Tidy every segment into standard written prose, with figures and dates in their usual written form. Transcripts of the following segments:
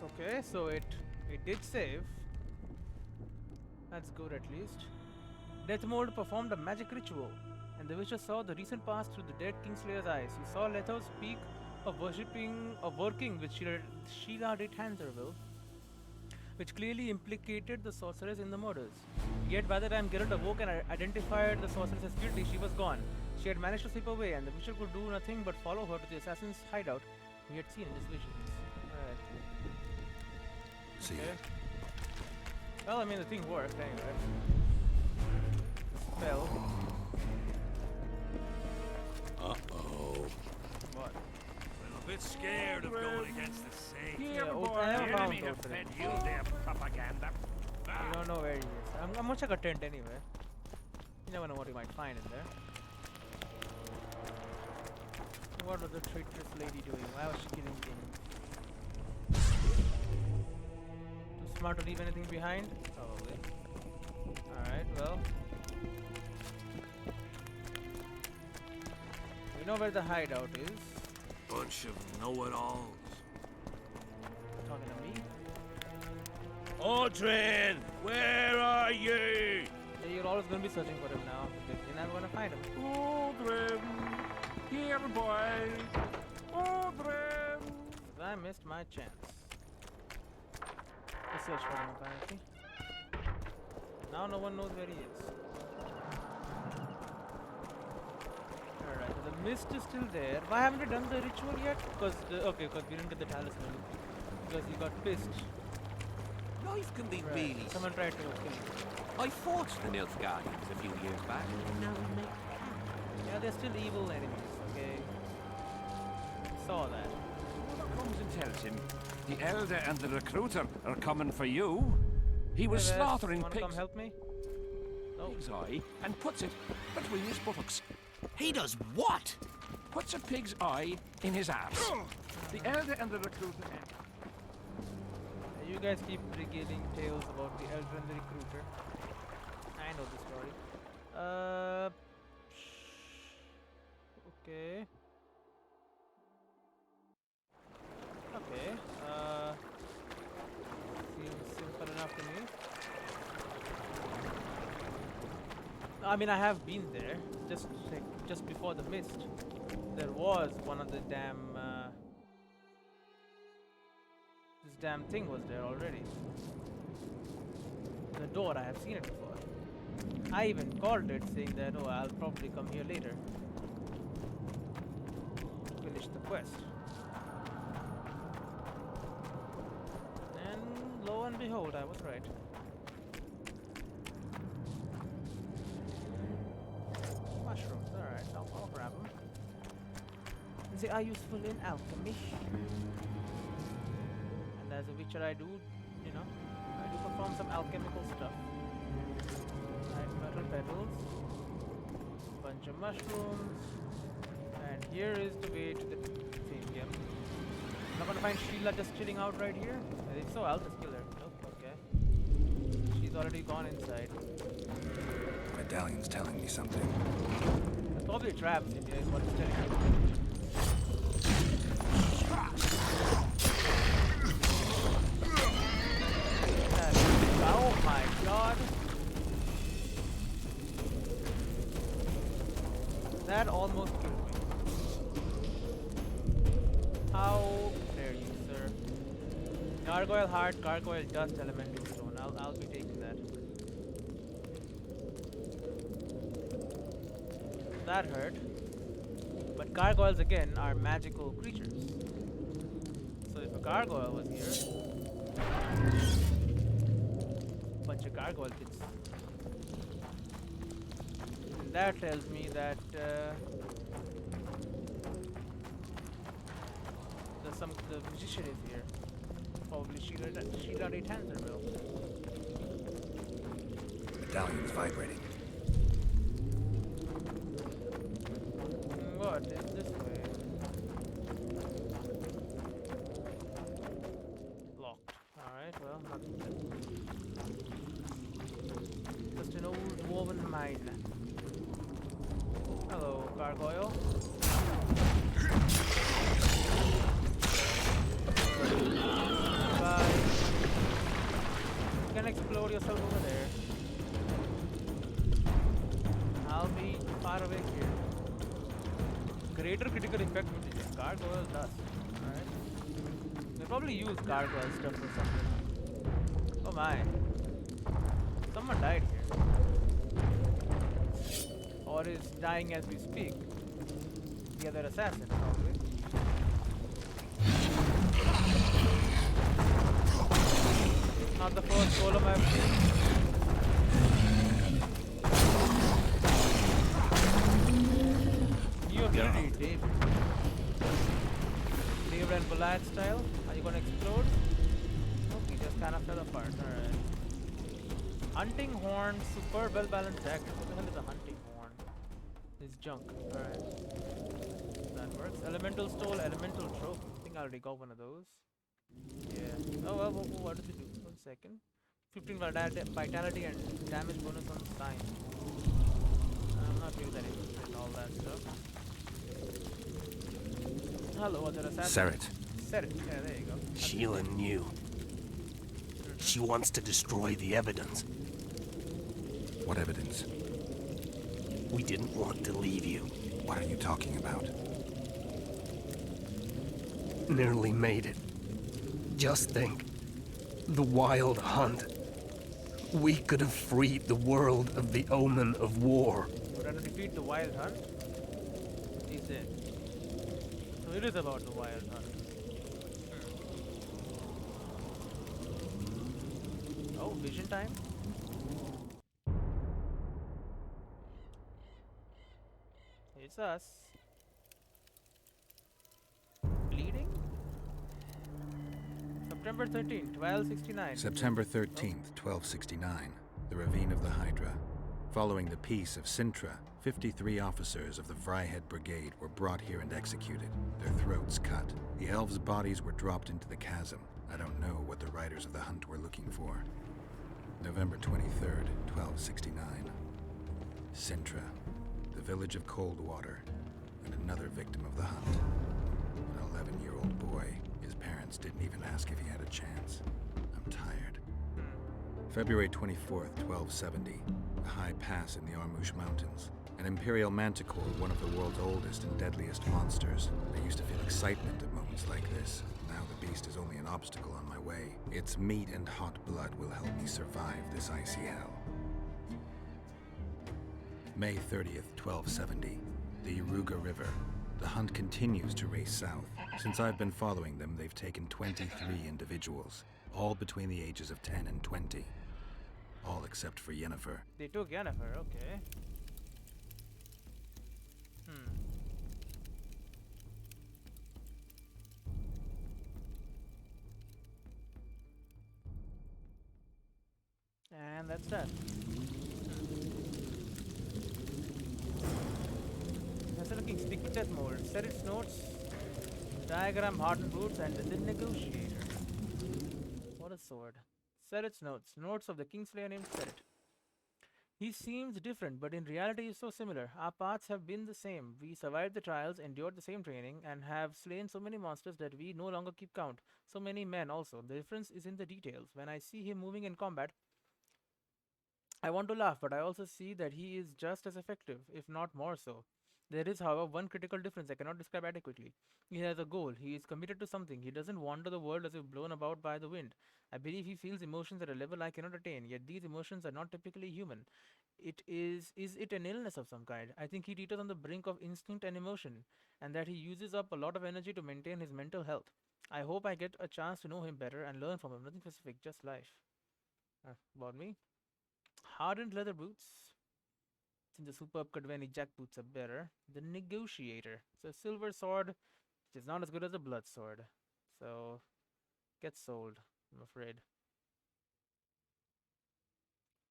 Okay, so it did save. That's good at least. Death Mode performed a magic ritual, and the Witcher saw the recent past through the dead Kingslayer's eyes. He saw Letho speak of working with Sheila de Tanzerville, which clearly implicated the sorceress in the murders. Yet by the time Geralt awoke and identified the sorceress as guilty, she was gone. She had managed to slip away, and the Witcher could do nothing but follow her to the assassin's hideout he had seen in his visions. Alright. See Okay. ya. Well, I mean, the thing worked anyway. Spell. Uh-oh. What? A bit scared of going against the saint. Yeah, I The never found enemy have Open. fed you their propaganda. You don't know where he is. I'm gonna check a tent anyway. You never know what you might find in there. What was the traitorous lady doing? Why was she killing him? Too smart to leave anything behind? Probably. Alright, well. We know where the hideout is. Bunch of know-it-alls. Talking to me? Audrin, where are you? Yeah, you're always gonna be searching for him now because you're never gonna find him. Audrin, here boy. Audrin. I missed my chance. To search for him apparently. Now no one knows where he is. Alright, so the mist is still there. Why haven't we done the ritual yet? Because because we didn't get the talisman. Because he got pissed. Life can be Right. really. Someone tried to kill him. I fought the Nilfgaardians a few years back, and now we make. Yeah, they're still evil enemies, okay? Saw that. Whoever comes and tells him the elder and the recruiter are coming for you, he was Hey, Wes, slaughtering wanna come pigs' help me? No. eye and puts it between his buttocks. He does what? Puts a pig's eye in his ass. The elder and the recruiter. You guys keep regaling tales about the elder and the recruiter. I know the story. Okay. Okay. Seems simple enough to me. I mean, I have been there. Just before the mist, there was one of the damn. This damn thing was there already. The door, I have seen it before. I even called it saying that, oh, I'll probably come here later. Finish the quest. And lo and behold, I was right. Mushrooms, alright, I'll grab them. They are useful in alchemy. And as a witcher I do, I do perform some alchemical stuff. Right, metal petals, bunch of mushrooms, and here is the way to the thing, yep. I'm not gonna find Sheila just chilling out right here? If so, I'll just kill her. Nope, okay. She's already gone inside. Medallion's telling me something. There's probably a trap in here, is what it's telling me. Oh my god! That almost killed me. How dare you, sir? Gargoyle heart, gargoyle dust, elemental stone. I'll be taking that. That hurt. But gargoyles again are magical creatures. So if a gargoyle was here, bunch of gargoyle kids. And that tells me that the magician is here. Probably Sheila de Tanzerville. Medallion's vibrating. What is this way? Locked. Alright, well, nothing then. Just an old dwarven mine. Hello, gargoyle. Bye. explode yourself over there. I'll be far away here. Greater critical effect with this gargoyle dust. Alright. They probably use gargoyle stuff for something. Oh my. Someone died here. Or is dying as we speak. The other assassin, probably. Not the first golem I've seen. New ability, David. David and Goliath style. Are you gonna explode? Nope, he just kind of fell apart. Alright. Hunting horn, super well balanced deck. What the hell is a hunting horn? It's junk. Alright. That works. Elemental stole, elemental trope. I think I already got one of those. Yeah. Oh, well, what does it do? 1 second. 15 vitality and damage bonus on sign. I'm not really that interested in all that stuff. Hello, other assassin. Seret. Seret. Yeah, there you go. Sheila knew. She wants to destroy the evidence. What evidence? We didn't want to leave you. What are you talking about? Nearly made it. Just think. The Wild Hunt. We could have freed the world of the omen of war. We're gonna defeat the Wild Hunt. He's dead. So it is about the Wild Hunt. Oh, vision time? It's us. Bleeding? September 13th, 1269. September 13th, 1269. The Ravine of the Hydra. Following the Peace of Sintra, 53 officers of the Vryhead Brigade were brought here and executed, their throats cut. The elves' bodies were dropped into the chasm. I don't know what the riders of the hunt were looking for. November 23rd, 1269. Sintra, the village of Coldwater, and another victim of the hunt. An 11-year-old boy. His parents didn't even ask if he had a chance. I'm tired. February 24th, 1270. A high pass in the Armouche Mountains. An imperial manticore, one of the world's oldest and deadliest monsters. I used to feel excitement at moments like this. Now the beast is only an obstacle on my way. Its meat and hot blood will help me survive this icy hell. May 30th, 1270. The Iruga River. The hunt continues to race south. Since I've been following them, they've taken 23 individuals, all between the ages of 10 and 20. All except for Yennefer. They took Yennefer, okay. And that's that. That's looking sticky death mode. Set its notes, diagram, hardened boots, and the negotiator. What a sword. Set its notes. Notes of the Kingslayer named Seret. He seems different, but in reality is so similar. Our paths have been the same. We survived the trials, endured the same training, and have slain so many monsters that we no longer keep count. So many men also. The difference is in the details. When I see him moving in combat, I want to laugh, but I also see that he is just as effective, if not more so. There is, however, one critical difference I cannot describe adequately. He has a goal. He is committed to something. He doesn't wander the world as if blown about by the wind. I believe he feels emotions at a level I cannot attain, yet these emotions are not typically human. Is it an illness of some kind? I think he teeters on the brink of instinct and emotion, and that he uses up a lot of energy to maintain his mental health. I hope I get a chance to know him better and learn from him. Nothing specific, just life. About me? Hardened leather boots. Since the superb Kadveni jack boots are better. The negotiator. It's a silver sword, which is not as good as a blood sword. So, gets sold, I'm afraid.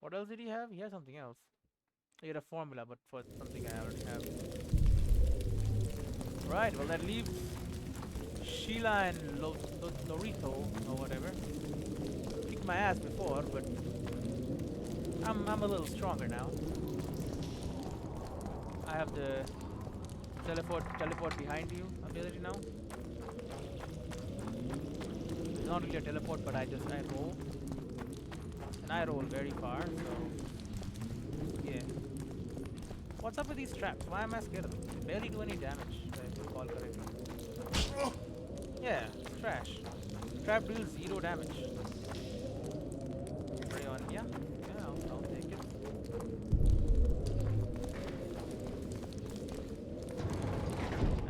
What else did he have? He had something else. He had a formula, but for something I already have. Right, well that leaves Sheila and Lorito, or whatever. Kicked my ass before, but I'm a little stronger now. I have the teleport behind you ability now. It's not really a teleport, but I roll. And I roll very far, so yeah. What's up with these traps? Why am I scared of them? They barely do any damage, if I recall correctly. Yeah, trash. Trap deals 0 damage. Pretty on, yeah. Yeah, I'll take it.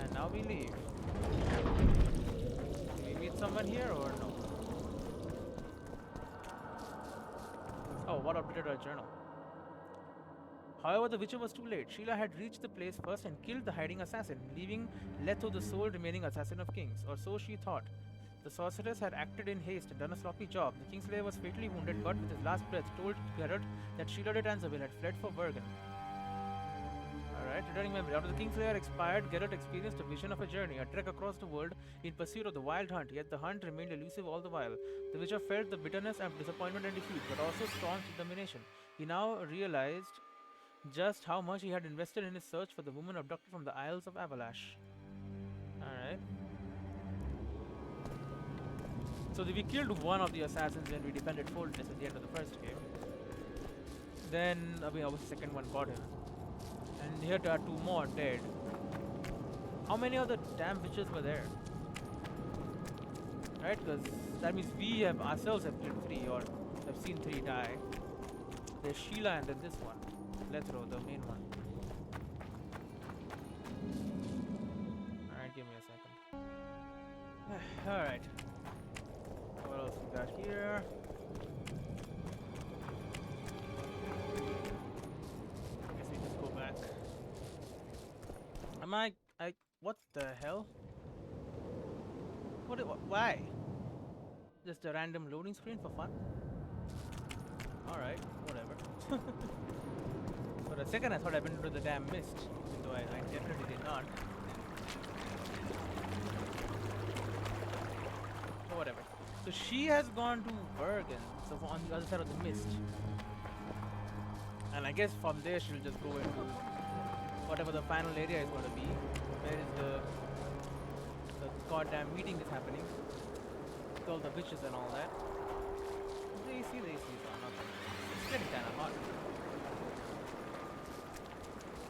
And now we leave. Do we meet someone here or no? Oh, what updated our journal? However, the Witcher was too late. Sheila had reached the place first and killed the hiding assassin, leaving Letho the sole remaining assassin of kings, or so she thought. The sorceress had acted in haste and done a sloppy job. The Kingslayer was fatally wounded, but with his last breath told Geralt that Sheila de Tanzaville had fled for Bergen. Alright, returning memory. After the Kingslayer expired, Geralt experienced a vision of a journey, a trek across the world in pursuit of the wild hunt, yet the hunt remained elusive all the while. The Witcher felt the bitterness and disappointment and defeat, but also staunch determination. He now realized just how much he had invested in his search for the woman abducted from the Isles of Avalash. Alright. So we killed one of the assassins when we defended Fortress at the end of the first game. Then, obviously the second one got him. And here are 2 more dead. How many of the damn witches were there? Right, because that means we have ourselves have killed 3 or have seen 3 die. There's Sheila and then this one. Lethro, the main one. Alright, give me a second. Alright. What else we got here? I guess we just go back. What the hell? Why? Just a random loading screen for fun? Alright, whatever. For a second I thought I went into the damn mist, even though I definitely did not. So whatever. So she has gone to Bergen, so on the other side of the mist. And I guess from there she'll just go into whatever the final area is going to be. Where is the goddamn meeting is happening. With all the witches and all that. The AC is on, nothing. It's getting kinda hot.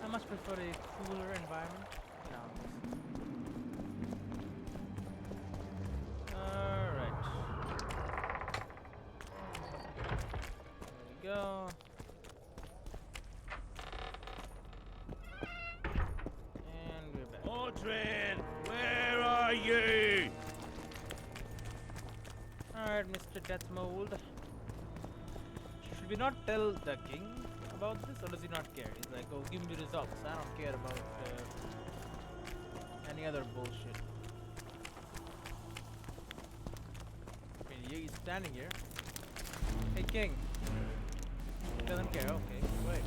I much prefer a cooler environment. Alright. There we go. And we're back. Audrin, where are you? Alright, Mr. Deathmold. Should we not tell the king about this, or does he not care? He's like, oh, give me results. I don't care about any other bullshit. I mean, he's standing here. Hey, king. He doesn't care. Okay, wait.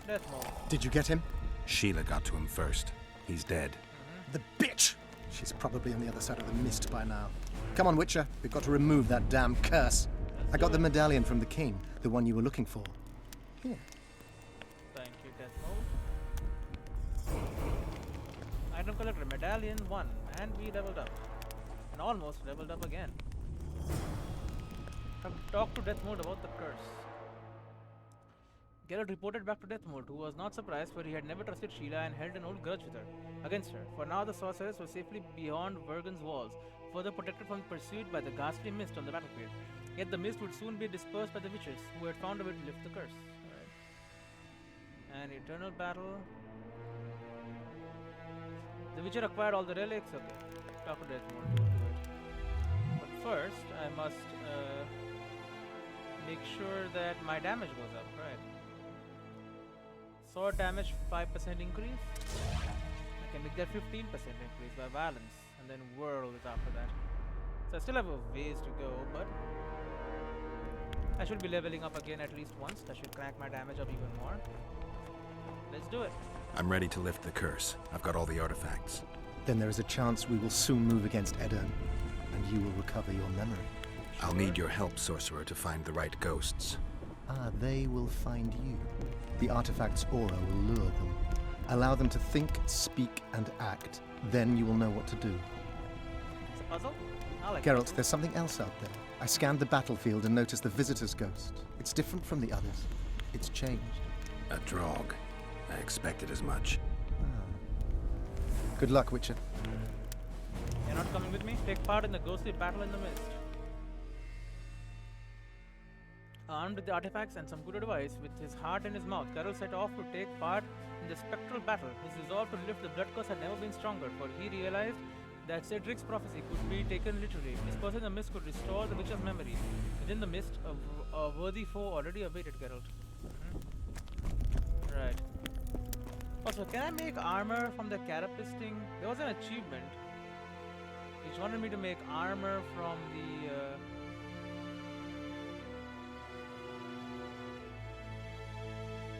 Deathmold. Did you get him? Sheila got to him first. He's dead. The bitch! She's probably on the other side of the mist by now. Come on, Witcher. We've got to remove that damn curse. I got the medallion from the king, the one you were looking for. Here. Thank you, Deathmold. Item collector, medallion 1, and we leveled up. And almost leveled up again. Talk to Deathmold about the curse. Geralt reported back to Deathmold, who was not surprised, for he had never trusted Sheila and held an old grudge with her, against her. For now the sorceress was safely beyond Bergen's walls, further protected from pursuit by the ghastly mist on the battlefield. Yet the mist would soon be dispersed by the witches, who had found a way to lift the curse. Right. And eternal battle. The Witcher acquired all the relics. Okay. Talk to Deathmold. Do it. But first, I must make sure that my damage goes up. Right. Sword damage 5% increase. I can make that 15% increase by violence, and then whirl is after that. So I still have a ways to go, but I should be leveling up again at least once. That should crank my damage up even more. Let's do it. I'm ready to lift the curse. I've got all the artifacts. Then there is a chance we will soon move against Edirn, and you will recover your memory. I'll need your help, sorcerer, to find the right ghosts. Ah, they will find you. The artifact's aura will lure them. Allow them to think, speak, and act. Then you will know what to do. So Puzzle? I like Geralt, puzzles. there's something else out there. I scanned the battlefield and noticed the Visitor's Ghost. It's different from the others. It's changed. A Drog. I expected as much. Good luck, Witcher. You're not coming with me? Take part in the ghostly battle in the mist. Armed with the artifacts and some good advice, with his heart in his mouth, Geralt set off to take part in the spectral battle. His resolve to lift the blood curse had never been stronger, for he realized that Cedric's prophecy could be taken literally. Dispersing the mist could restore the Witcher's memory. Within the mist, a worthy foe already awaited Geralt. Right. Also, can I make armor from the carapace thing? There was an achievement which wanted me to make armor from the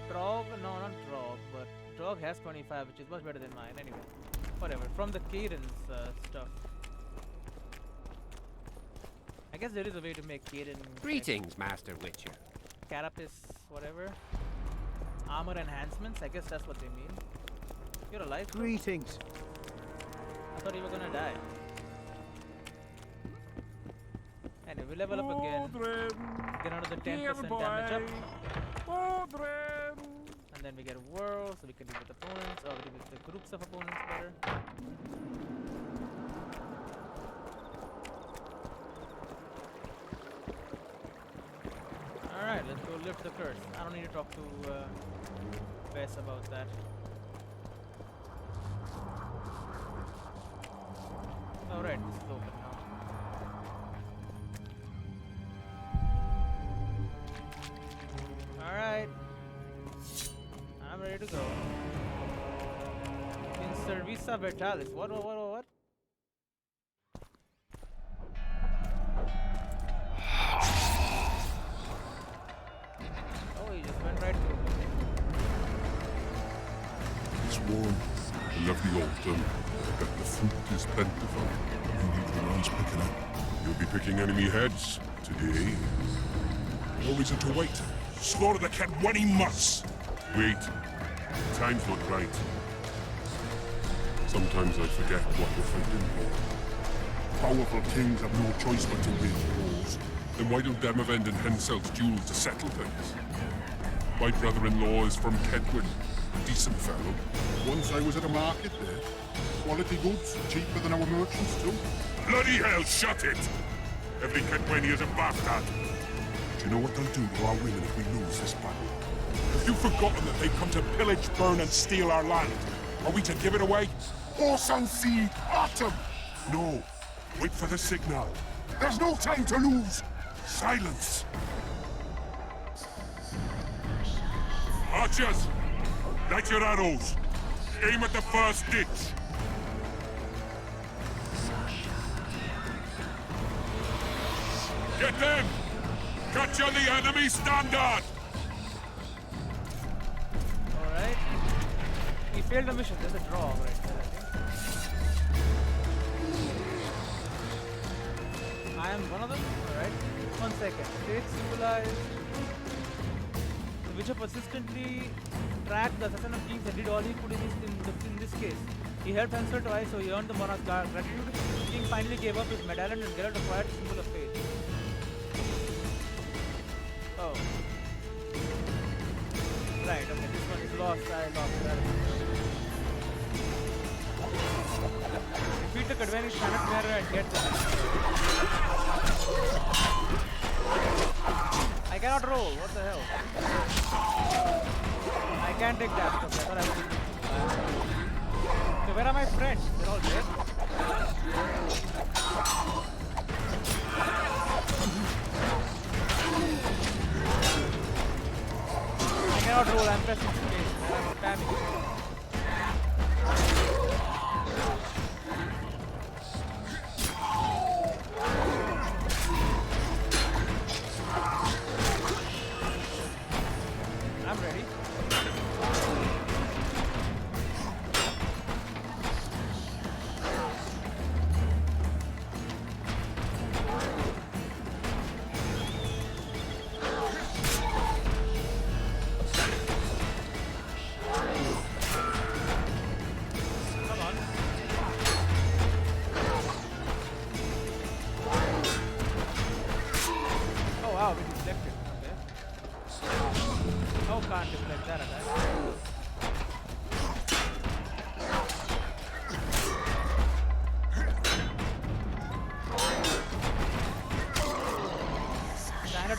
Drog, no, not Drog, but Drog has 25, which is much better than mine. Anyway, whatever. From the cadence stuff. I guess there is a way to make cadence. Greetings, Master Witcher. Carapace, whatever. Armor enhancements. I guess that's what they mean. You're alive? Bro? Greetings. I thought you were gonna die. Anyway, we level up again. Get another 10% damage up. And then we get a whirl, so we can deal with opponents, or deal with the groups of opponents better. Alright, let's go lift the curse. I don't need to talk to Bess about that. Alright, this is open now. Alright. I'm ready to go. In Servisa Vertalis. What? Oh, he just went right through. It's warm, a lovely autumn, but the fruit is plentiful. You need the ones picking up. You'll be picking enemy heads today. No reason to wait. Slaughter the cat when he must. Wait. Time's not right. Sometimes I forget what we're fighting for. Powerful kings have no choice but to win wars. Then why don't Demavend and Henselt's duel to settle things? My brother-in-law is from Kedwin. A decent fellow. Once I was at a market there. Quality goods, cheaper than our merchants too. Bloody hell, shut it! Every Kedwini is a bastard. Do you know what they'll do to our women if we lose this battle? Have you forgotten that they've come to pillage, burn, and steal our land? Are we to give it away? Horse and sea, autumn! No. Wait for the signal. There's no time to lose! Silence! Archers! Light your arrows! Aim at the first ditch! Get them! Catch on the enemy standard! Alright. He failed the mission. There's a draw right there, I think. I am one of them? Alright. 1 second. State symbolized. The Witcher persistently tracked the assassin of kings and did all he could in this case. He helped Hansel twice, so he earned the monarch's gratitude. The king finally gave up his medallion and Geralt acquired the symbol of faith. Oh. Right, okay, this one is lost. I lost that. Defeat the Kadvani Planet Mirror and get the. I cannot roll, what the hell? I can't take that because I thought I would. Okay, where are my friends? They're all dead. I cannot roll, I'm pressing space. I'm spamming. I'm ready.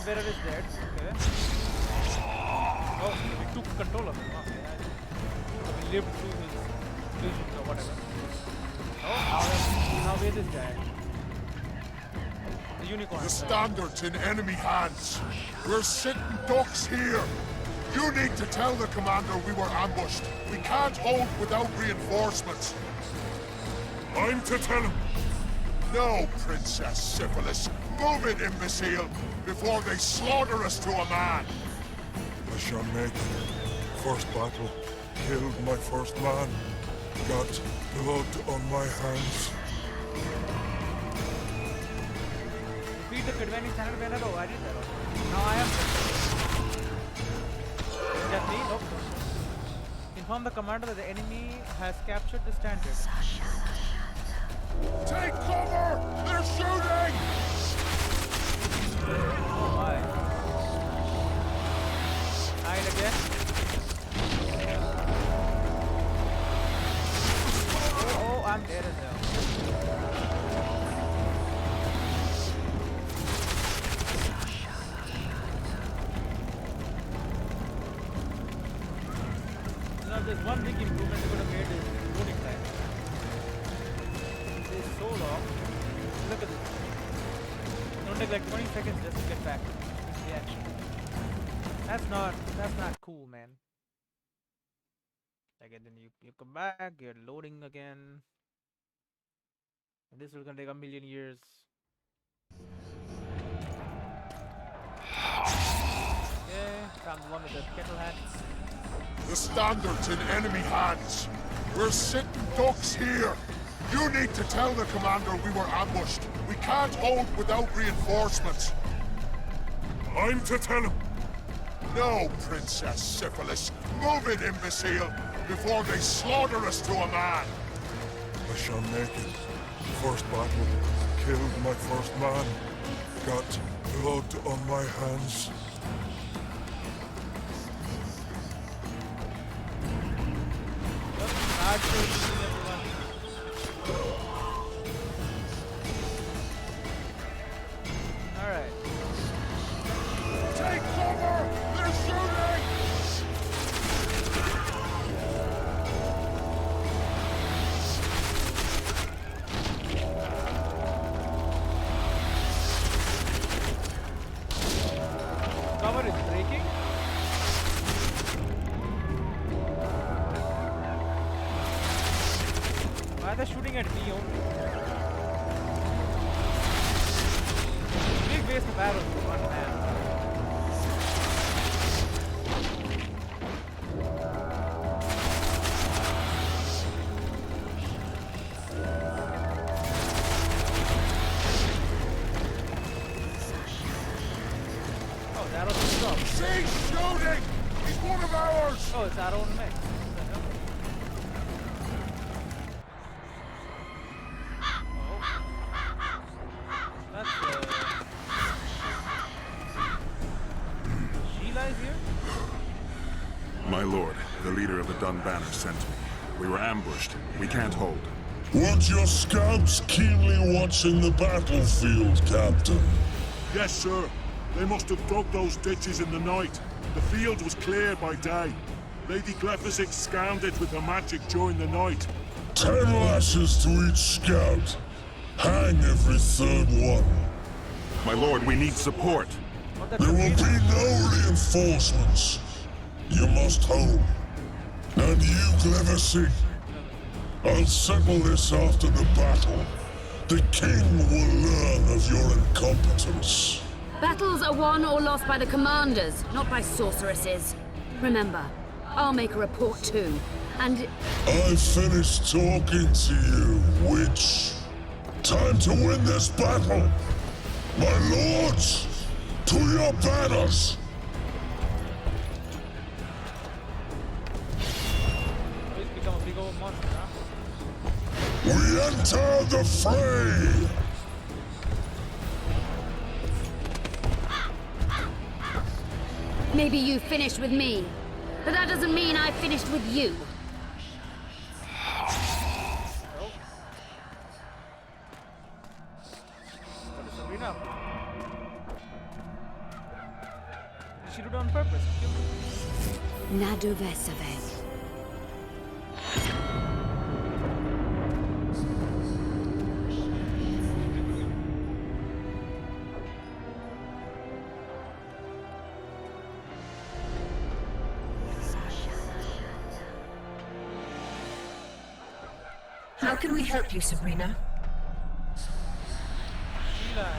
bearer is dead. Okay. Oh, we took control of him. Okay. We lived through his visions or whatever. Oh, now where's this guy? The unicorn. The standard's in enemy hands. We're sitting ducks here. You need to tell the commander we were ambushed. We can't hold without reinforcements. I'm to tell him. No, Princess Syphilis. Move it, imbecile, before they slaughter us to a man. I shall make it. First battle. Killed my first man. Got blood on my hands. Repeat the Kedvani standard banner. Oh, I did that. Now I am. Is that me? Nope. Inform the commander that the enemy has captured the standard. Take cover! They're shooting! Oh my. Hide again. Oh, I'm dead as hell. Now there's one big improvement they could have made is loading time. It's so long. Look at this. It'll take like 20 seconds just to get back to the action. That's not cool, man. Like, and then you come back, you're loading again. And this is gonna take 1,000,000 years. Okay, found the one with the kettle hat. The standard's in enemy hands. We're sitting ducks here. You need to tell the commander we were ambushed. We can't hold without reinforcements. I'm to tell him. No, Princess Syphilis. Move it, imbecile, before they slaughter us to a man. I shall make it. First battle. Killed my first man. Got blood on my hands. Alright. Take cover! They're shooting! Cover is breaking. Why are they shooting at me only? Big waste of arrows for one man. Oh, the arrows are stopped. She's shooting! He's one of ours! Oh, it's our own mech. My lord, the leader of the Dun Banner sent me. We were ambushed. We can't hold. Weren't your scouts keenly watching the battlefield, Captain? Yes, sir. They must have dug those ditches in the night. The field was cleared by day. Lady Glephisic scanned it with her magic during the night. 10 lashes to each scout. Hang every third one. My lord, we need support. There will be no reinforcements. You must hold. And you, Glephisic, I'll settle this after the battle. The king will learn of your incompetence. Battles are won or lost by the commanders, not by sorceresses. Remember, I'll make a report too, and... I've finished talking to you, witch. Time to win this battle. My lords, to your banners! He's become a big old monster, huh? We enter the fray! maybe you finished with me, but that doesn't mean I finished with you. on purpose. Nadovesave. How can we help you, Sabrina?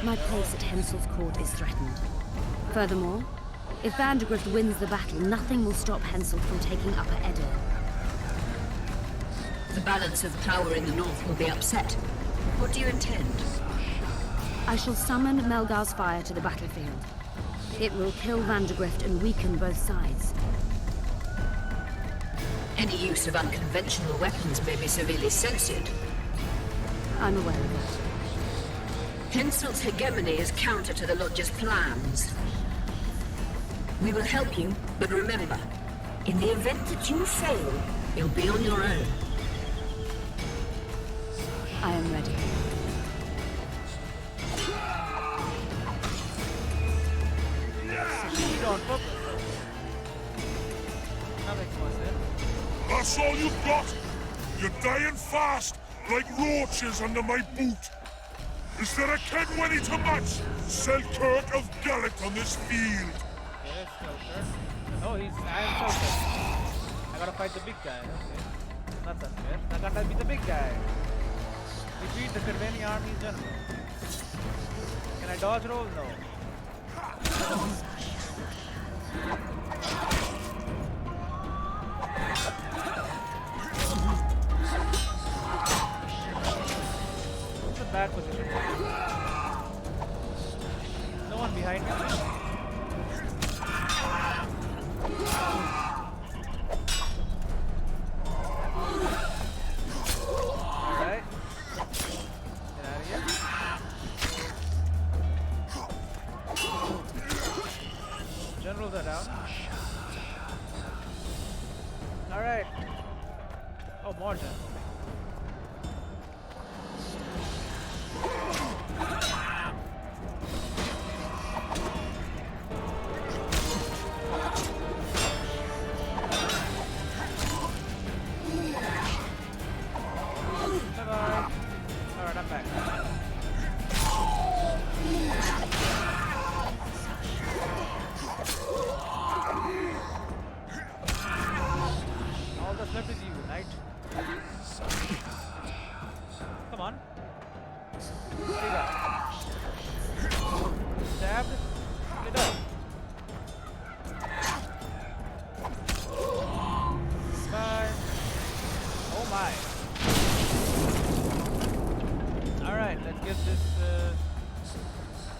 My place at Hensel's court is threatened. Furthermore, if Vandergrift wins the battle, nothing will stop Hensel from taking Upper Edo. The balance of power in the north will be upset. What do you intend? I shall summon Melgar's fire to the battlefield. It will kill Vandergrift and weaken both sides. Any use of unconventional weapons may be severely censored. I'm aware of that. Hensel's hegemony is counter to the Lodge's plans. We will help you, but remember, in the event that you fail, you'll be on your own. I am ready. That's all you've got? You're dying fast, like roaches under my boot. Is there a Kenwenny to match Selkirk of Gallet on this field? Yes, Selkirk. Oh, I am Selkirk. I gotta fight the big guy. Okay. That's unfair. I can't be the big guy. Defeat the Kenwenny army general. Can I dodge roll? No. Bad position. No one behind me. Alright. Get out of here. Generals are down. Alright. Oh, more generals.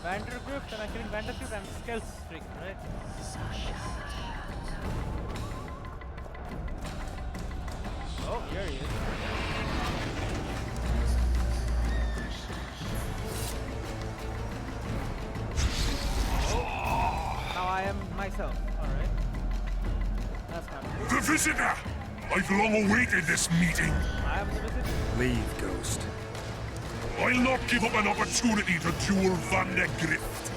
Vandergrift, am I killing Vandergrift? I'm stealth streak, right? Oh, here he is. Oh, now I am myself. Alright. That's not good. The visitor! I've long awaited this meeting. I am the visitor. Leave, Ghost. I'll not give up an opportunity to duel Vandergrift.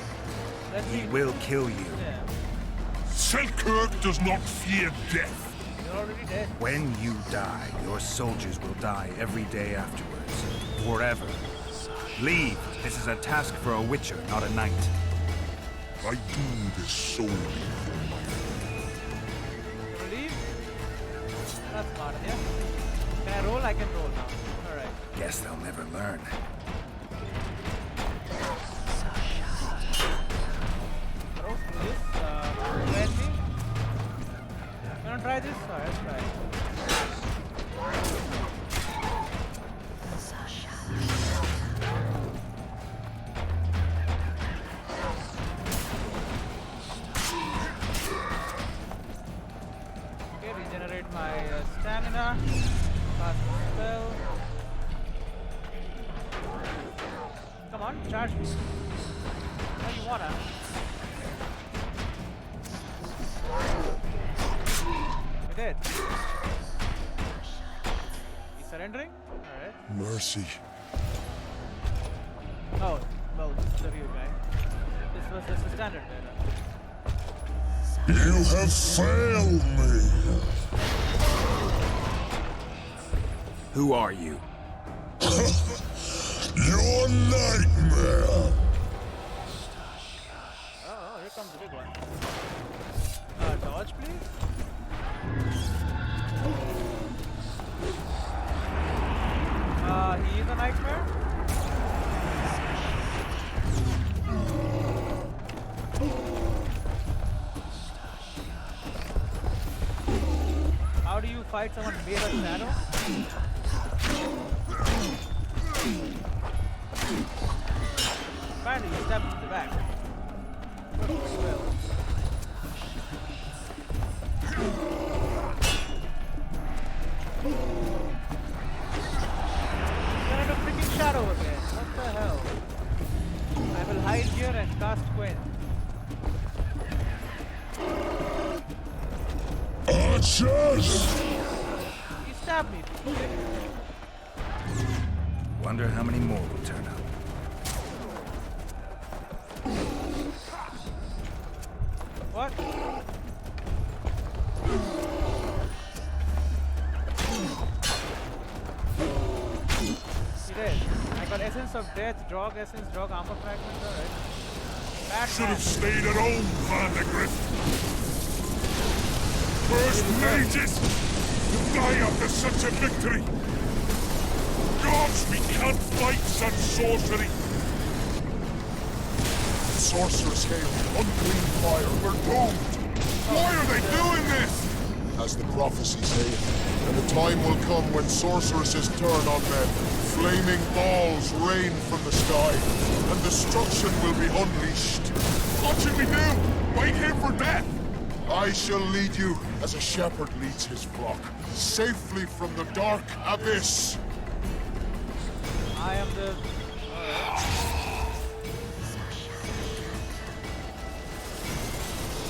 He will kill you. Yeah. Selkirk does not fear death. You're already dead. When you die, your soldiers will die every day afterwards. Forever. Leave. This is a task for a witcher, not a knight. I do this solely for my You leave? That's smart, yeah? Can I roll? I can roll now. Alright. Guess they'll never learn. Wanna try this? Alright, let's try it. Okay, regenerate my stamina. Cast a spell. Come on, charge me. How you wanna? We did. He's surrendering? Alright. mercy. Oh, well, this is the real guy. This was just a standard bearer. You have failed me. Who are you? Your nightmare. Oh, here comes the big one. Dodge, please. He is a nightmare. How do you fight someone made of shadow? Finally, you stab him in the back. Works well. You're in a freaking shadow again. What the hell? I will hide here and cast Quinn. Archers! He stabbed me. Wonder how many more will turn up. What? He did. I got essence of death, drog essence, drog armor fragments, alright. Should have stayed at home, Vandegrift. First mages to die after such a victory. Gods, we can't fight such sorcery. Sorcerer's hail, unclean fire, we're doomed. Why are they doing this? As the prophecy saith, and the time will come when sorceresses turn on men. Flaming balls rain from the sky, and destruction will be unleashed. What should we do? Wait here for death? I shall lead you as a shepherd leads his flock, safely from the dark abyss. I am the...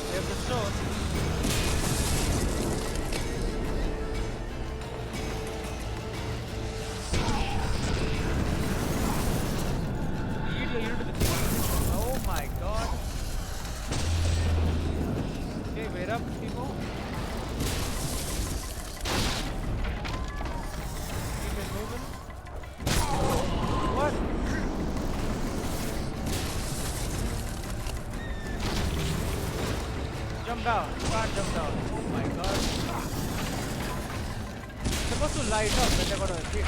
We have the stone. Lead you to the king. Oh my god. Okay, wait up, people. Keep it moving. What? Jump down. You can't jump down. Oh my god. It's supposed to light up when they're gonna hit.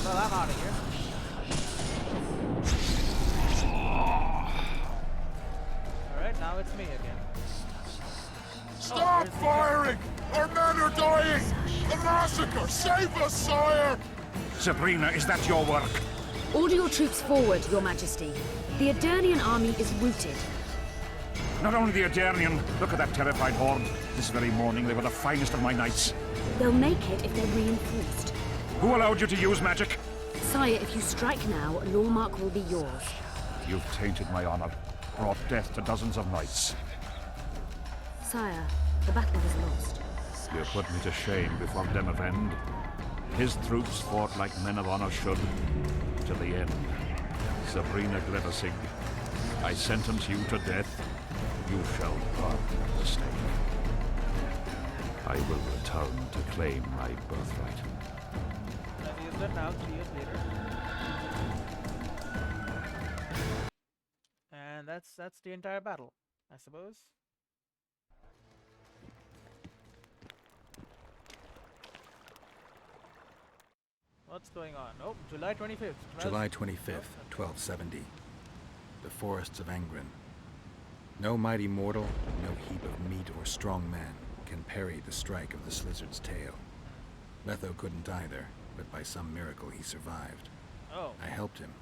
Well, I'm out of here. Alright, now it's me again. Stop firing! Our men are dying! A massacre! Save us, sire! Sabrina, is that your work? Order your troops forward, Your Majesty. The Aedirnian army is routed. Not only the Aedirnian, look at that terrified horde. This very morning they were the finest of my knights. They'll make it if they're reinforced. Who allowed you to use magic? Sire, if you strike now, Lawmark will be yours. You've tainted my honor, brought death to dozens of knights. Sire, the battle is lost. You put me to shame before Demavend. His troops fought like men of honor should, to the end. Sabrina Gleversig, I sentence you to death. You shall burn the stake. I will return to claim my birthright. And he is done now, 3 years later. And that's the entire battle, I suppose. What's going on? Oh, July 25th. July 25th, 1270. The forests of Angren. No mighty mortal, no heap of meat or strong man can parry the strike of the Slizzard's tail. Letho couldn't either, but by some miracle he survived. Oh. I helped him.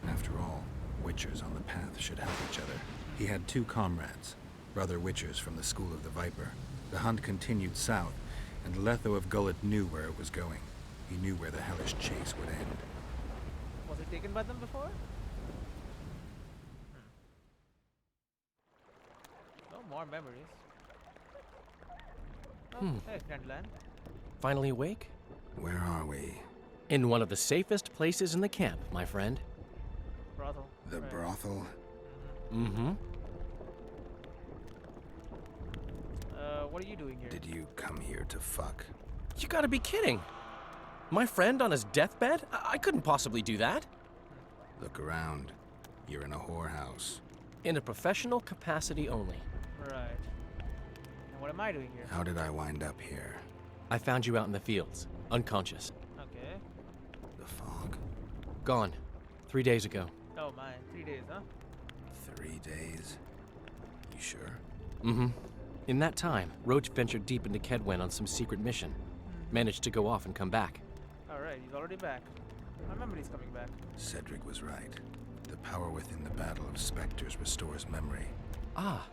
After all, Witchers on the path should help each other. He had 2 comrades, brother Witchers from the School of the Viper. The hunt continued south, and Letho of Gullet knew where it was going. He knew where the hellish chase would end. Was it taken by them before? No more memories. Oh, hey, Grandland. Finally awake? Where are we? In one of the safest places in the camp, my friend. Brothel. The Right. brothel? Mm-hmm. What are you doing here? Did you come here to fuck? You gotta be kidding. My friend on his deathbed? I couldn't possibly do that. Look around. You're in a whorehouse. In a professional capacity only. Right. And what am I doing here? How did I wind up here? I found you out in the fields, unconscious. Okay. The fog? Gone. 3 days ago. Oh my, 3 days, huh? 3 days? You sure? Mm-hmm. In that time, Roach ventured deep into Kedwen on some secret mission. Managed to go off and come back. Alright, he's already back. I remember he's coming back. Cedric was right. The power within the Battle of Spectres restores memory. Ah.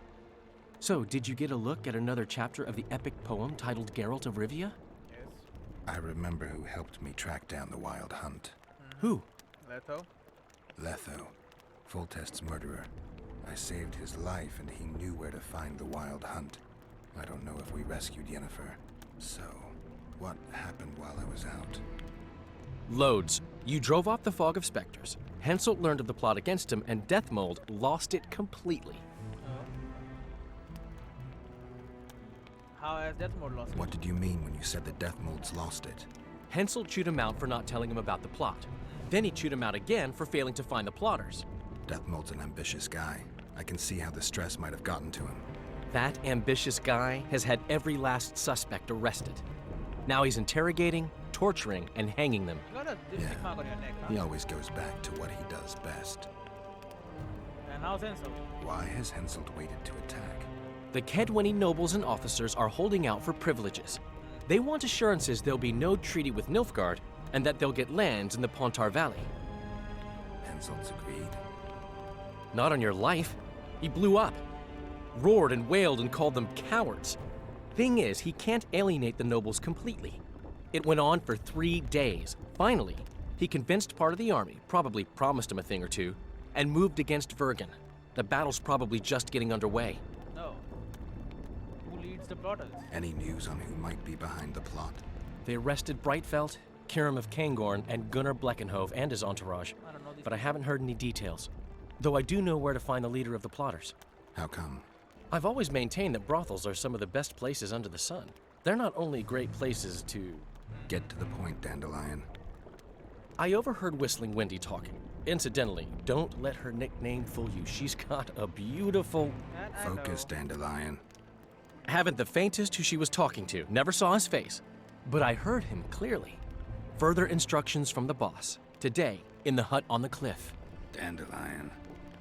So, did you get a look at another chapter of the epic poem titled Geralt of Rivia? Yes. I remember who helped me track down the Wild Hunt. Who? Leto? Letho, Foltest's murderer. I saved his life and he knew where to find the Wild Hunt. I don't know if we rescued Yennefer. So, what happened while I was out? Loads. You drove off the Fog of Spectres. Henselt learned of the plot against him, and Deathmold lost it completely. How has Death Mode lost it? What did you mean when you said that Deathmold's lost it? Henselt chewed him out for not telling him about the plot. Then he chewed him out again for failing to find the plotters. Deathmold's an ambitious guy. I can see how the stress might have gotten to him. That ambitious guy has had every last suspect arrested. Now he's interrogating, torturing, and hanging them. You got a dipstick mark on your neck, huh? He always goes back to what he does best. And how's Henselt? Why has Henselt waited to attack? The Kedweni nobles and officers are holding out for privileges. They want assurances there'll be no treaty with Nilfgaard, and that they'll get lands in the Pontar Valley. Henselt's agreed. Not on your life. He blew up. Roared and wailed and called them cowards. Thing is, he can't alienate the nobles completely. It went on for 3 days. Finally, he convinced part of the army, probably promised him a thing or two, and moved against Vergen. The battle's probably just getting underway. No. Who leads the plotters? Any news on who might be behind the plot? They arrested Breitfeld, Kirim of Kangorn, and Gunnar Bleckenhove and his entourage, I don't know these but I haven't heard any details. Though I do know where to find the leader of the plotters. How come? I've always maintained that brothels are some of the best places under the sun. They're not only great places to... Get to the point, Dandelion. I overheard Whistling Wendy talking. Incidentally, don't let her nickname fool you. She's got a beautiful... I know. Focus, Dandelion. Haven't the faintest who she was talking to. Never saw his face. But I heard him clearly. Further instructions from the boss. Today, in the hut on the cliff. Dandelion.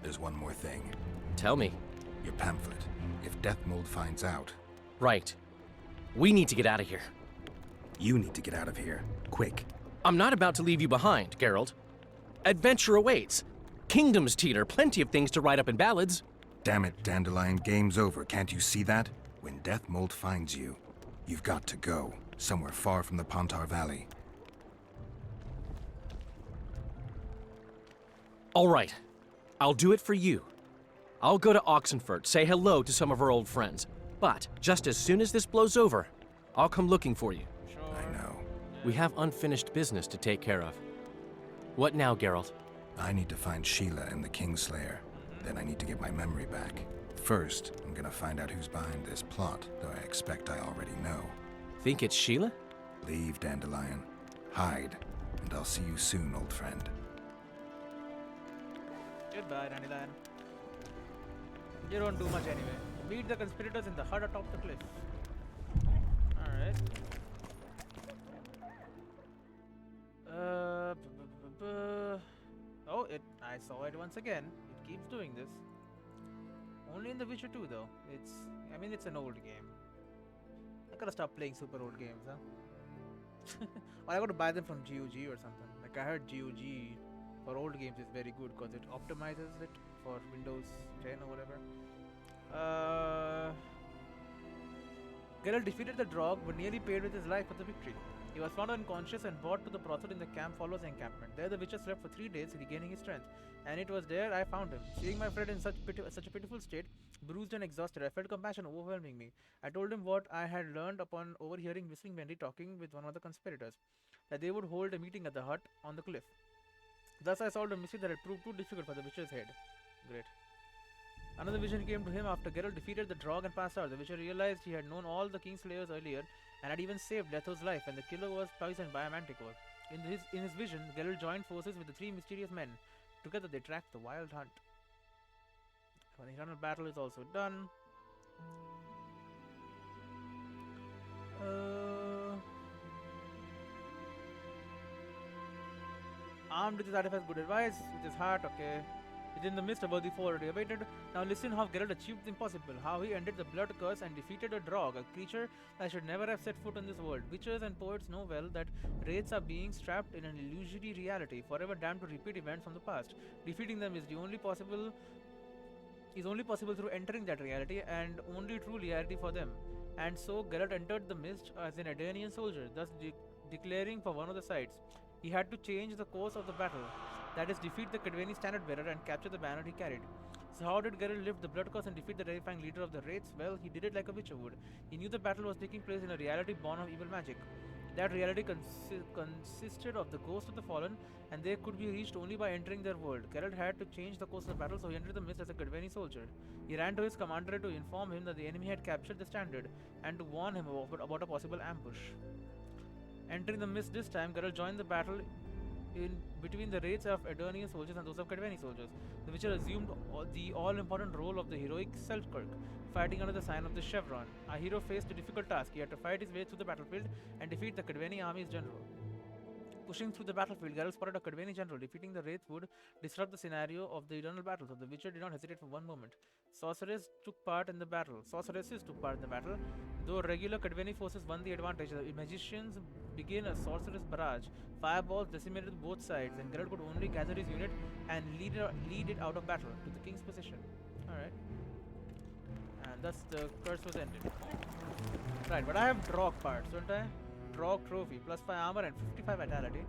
There's one more thing. Tell me. Your pamphlet. If Deathmold finds out... Right. We need to get out of here. You need to get out of here. Quick. I'm not about to leave you behind, Geralt. Adventure awaits. Kingdoms teeter, plenty of things to write up in ballads. Damn it, Dandelion, game's over. Can't you see that? When Deathmold finds you, you've got to go. Somewhere far from the Pontar Valley. All right. I'll do it for you. I'll go to Oxenfurt, say hello to some of our old friends. But just as soon as this blows over, I'll come looking for you. I know. We have unfinished business to take care of. What now, Geralt? I need to find Sheila and the Kingslayer. Then I need to get my memory back. First, I'm gonna find out who's behind this plot, though I expect I already know. Think it's Sheila? Leave, Dandelion. Hide, and I'll see you soon, old friend. Goodbye, Dandelion. You don't do much anyway. Meet the conspirators in the hut atop the cliff. Alright. Oh, I saw it once again. It keeps doing this. Only in The Witcher 2 though. I mean it's an old game. I gotta stop playing super old games, huh? Or I gotta buy them from GOG or something. Like I heard GOG for old games is very good because it optimizes it for Windows 10 or whatever. Geralt defeated the Drog but nearly paid with his life for the victory. He was found unconscious and brought to the brothel in the camp follows encampment. There the Witcher slept for 3 days, regaining his strength. And it was there I found him. Seeing my friend in such a pitiful state, bruised and exhausted, I felt compassion overwhelming me. I told him what I had learned upon overhearing Whistling Wendy talking with one of the conspirators, that they would hold a meeting at the hut on the cliff. Thus I solved a mystery that had proved too difficult for the Witcher's head. Great. Another vision came to him after Geralt defeated the Drog and passed out. The Witcher realized he had known all the Kingslayers earlier and had even saved Letho's life, and the killer was poisoned by a manticore. In his vision, Geralt joined forces with the three mysterious men. Together they tracked the wild hunt. The eternal battle is also done. Armed with his artifacts, good advice. With his heart, okay. Within the mist, a worthy foe already awaited. Now listen how Geralt achieved the impossible. How he ended the blood curse and defeated a Drog, a creature that should never have set foot on this world. Witchers and poets know well that wraiths are beings trapped in an illusory reality, forever damned to repeat events from the past. Defeating them is only possible through entering that reality, and only true reality for them. And so Geralt entered the mist as an Edenian soldier, thus declaring for one of the sides. He had to change the course of the battle, that is, defeat the Cadweni standard bearer and capture the banner he carried. So how did Geralt lift the blood curse and defeat the terrifying leader of the wraiths? Well, he did it like a witcher would. He knew the battle was taking place in a reality born of evil magic. That reality consisted of the ghosts of the fallen, and they could be reached only by entering their world. Geralt had to change the course of the battle, so he entered the mist as a Cadweni soldier. He ran to his commander to inform him that the enemy had captured the standard, and to warn him about a possible ambush. Entering the mist this time, Geralt joined the battle in between the raids of Edenian soldiers and those of Cadweni soldiers. The Witcher assumed the all-important role of the heroic Selkirk, fighting under the sign of the Chevron. Our hero faced a difficult task. He had to fight his way through the battlefield and defeat the Cadweni army's general. Pushing through the battlefield, Geralt spotted a Cadweni general. Defeating the wraith would disrupt the scenario of the eternal battle, so the Witcher did not hesitate for one moment. Sorceresses took part in the battle. Though regular Cadweni forces won the advantage, the magicians began a sorceress barrage. Fireballs decimated both sides, and Geralt could only gather his unit and lead it out of battle to the king's position. Alright. And thus the curse was ended. Right, but I have Drog parts, don't I? Drog trophy, plus 5 armor and 55 vitality.